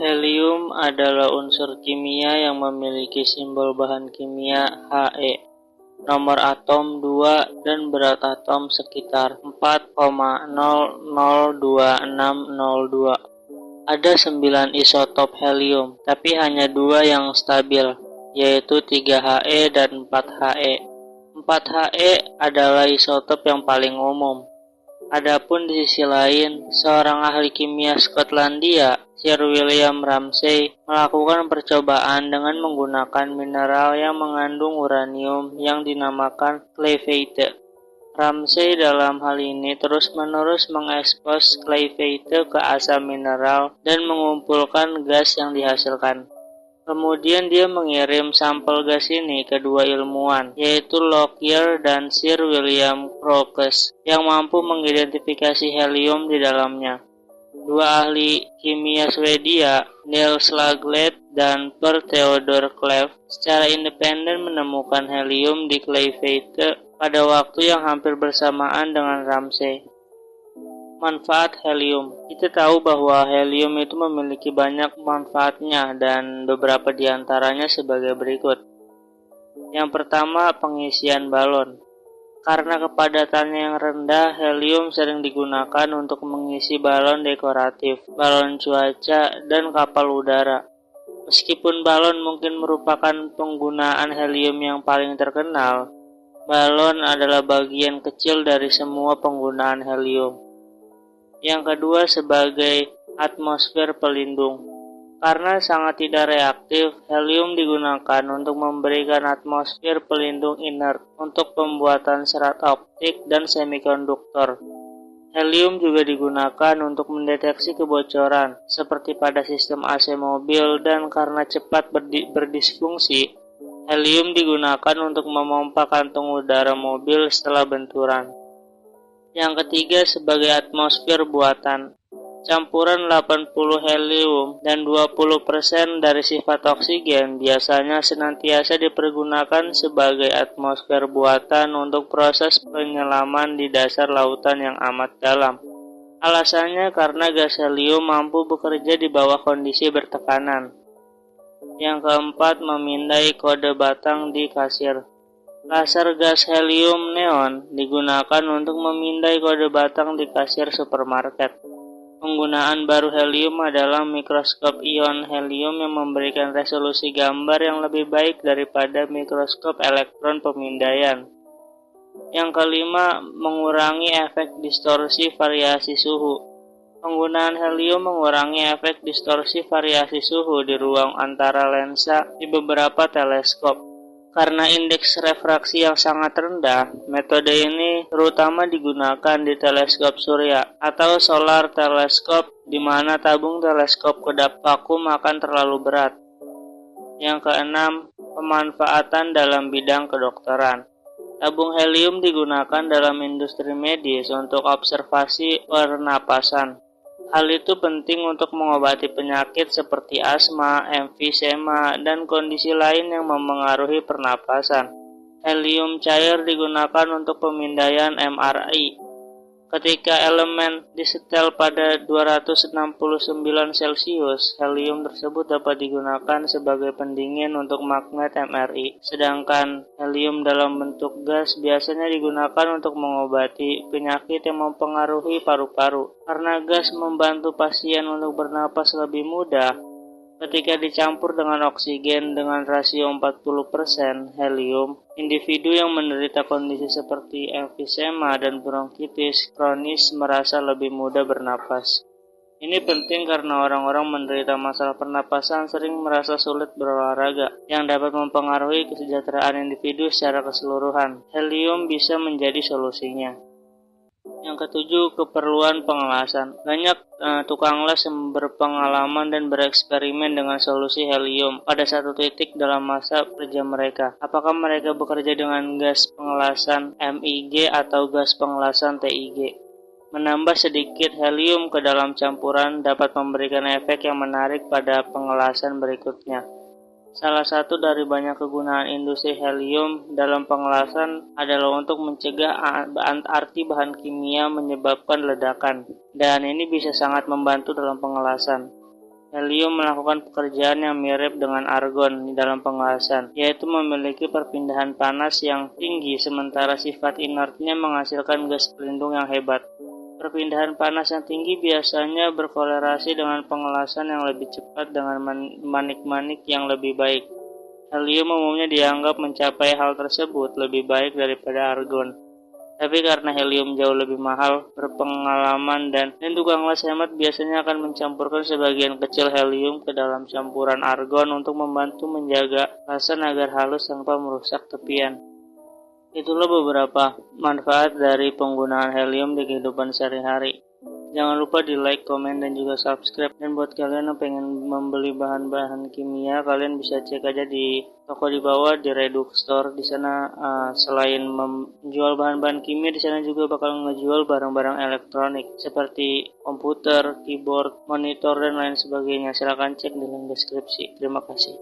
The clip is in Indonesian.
Helium adalah unsur kimia yang memiliki simbol bahan kimia He, nomor atom 2 dan berat atom sekitar 4,002602. Ada 9 isotop helium, tapi hanya 2 yang stabil, yaitu 3He dan 4He. 4He adalah isotop yang paling umum. Adapun di sisi lain, seorang ahli kimia Skotlandia, Sir William Ramsay, melakukan percobaan dengan menggunakan mineral yang mengandung uranium yang dinamakan cleveite. Ramsay dalam hal ini terus-menerus mengekspos cleveite ke asam mineral dan mengumpulkan gas yang dihasilkan. Kemudian dia mengirim sampel gas ini ke dua ilmuwan, yaitu Lockyer dan Sir William Crookes, yang mampu mengidentifikasi helium di dalamnya. Dua ahli kimia Swedia, Niels Lagerlöf dan Per Theodor Cleve, secara independen menemukan helium di cleveite pada waktu yang hampir bersamaan dengan Ramsay. Manfaat helium. Kita tahu bahwa helium itu memiliki banyak manfaatnya dan beberapa di antaranya sebagai berikut. Yang pertama, pengisian balon. Karena kepadatannya yang rendah, helium sering digunakan untuk mengisi balon dekoratif, balon cuaca, dan kapal udara. Meskipun balon mungkin merupakan penggunaan helium yang paling terkenal, balon adalah bagian kecil dari semua penggunaan helium. Yang kedua, sebagai atmosfer pelindung. Karena sangat tidak reaktif, helium digunakan untuk memberikan atmosfer pelindung inert untuk pembuatan serat optik dan semikonduktor. Helium juga digunakan untuk mendeteksi kebocoran, seperti pada sistem AC mobil, dan karena cepat berdisfungsi, helium digunakan untuk memompa kantung udara mobil setelah benturan. Yang ketiga, sebagai atmosfer buatan. Campuran 80 helium dan 20% dari sifat oksigen biasanya senantiasa dipergunakan sebagai atmosfer buatan untuk proses penyelaman di dasar lautan yang amat dalam. Alasannya karena gas helium mampu bekerja di bawah kondisi bertekanan. Yang keempat, memindai kode batang di kasir. Laser gas helium neon digunakan untuk memindai kode batang di kasir supermarket. Penggunaan baru helium adalah mikroskop ion helium yang memberikan resolusi gambar yang lebih baik daripada mikroskop elektron pemindaian. Yang kelima, mengurangi efek distorsi variasi suhu. Penggunaan helium mengurangi efek distorsi variasi suhu di ruang antara lensa di beberapa teleskop. Karena indeks refraksi yang sangat rendah, metode ini terutama digunakan di teleskop surya atau solar teleskop, di mana tabung teleskop kedap vakum akan terlalu berat. Yang keenam, pemanfaatan dalam bidang kedokteran. Tabung helium digunakan dalam industri medis untuk observasi pernapasan. Hal itu penting untuk mengobati penyakit seperti asma, emfisema, dan kondisi lain yang memengaruhi pernapasan. Helium cair digunakan untuk pemindaian MRI. Ketika elemen disetel pada 269 Celcius, helium tersebut dapat digunakan sebagai pendingin untuk magnet MRI. Sedangkan helium dalam bentuk gas biasanya digunakan untuk mengobati penyakit yang mempengaruhi paru-paru. Karena gas membantu pasien untuk bernapas lebih mudah, ketika dicampur dengan oksigen dengan rasio 40% helium, individu yang menderita kondisi seperti emfisema dan bronkitis kronis merasa lebih mudah bernapas. Ini penting karena orang-orang menderita masalah pernapasan sering merasa sulit berolahraga, yang dapat mempengaruhi kesejahteraan individu secara keseluruhan. Helium bisa menjadi solusinya. Yang ketujuh, keperluan pengelasan. Banyak tukang las yang berpengalaman dan bereksperimen dengan solusi helium pada satu titik dalam masa kerja mereka. Apakah mereka bekerja dengan gas pengelasan MIG atau gas pengelasan TIG? Menambah sedikit helium ke dalam campuran dapat memberikan efek yang menarik pada pengelasan berikutnya. Salah satu dari banyak kegunaan industri helium dalam pengelasan adalah untuk mencegah arti bahan kimia menyebabkan ledakan, dan ini bisa sangat membantu dalam pengelasan. Helium melakukan pekerjaan yang mirip dengan argon di dalam pengelasan, yaitu memiliki perpindahan panas yang tinggi sementara sifat inertnya menghasilkan gas pelindung yang hebat. Perpindahan panas yang tinggi biasanya berkorelasi dengan pengelasan yang lebih cepat dengan manik-manik yang lebih baik. Helium umumnya dianggap mencapai hal tersebut lebih baik daripada argon. Tapi karena helium jauh lebih mahal, berpengalaman dan tukang las hemat biasanya akan mencampurkan sebagian kecil helium ke dalam campuran argon untuk membantu menjaga lasan agar halus tanpa merusak tepian. Itulah beberapa manfaat dari penggunaan helium di kehidupan sehari-hari. Jangan lupa di like, komen, dan juga subscribe. Dan buat kalian yang pengen membeli bahan-bahan kimia, kalian bisa cek aja di toko di bawah di Redux Store. Di sana selain menjual bahan-bahan kimia, di sana juga bakal ngejual barang-barang elektronik seperti komputer, keyboard, monitor, dan lain sebagainya. Silahkan cek di link deskripsi. Terima kasih.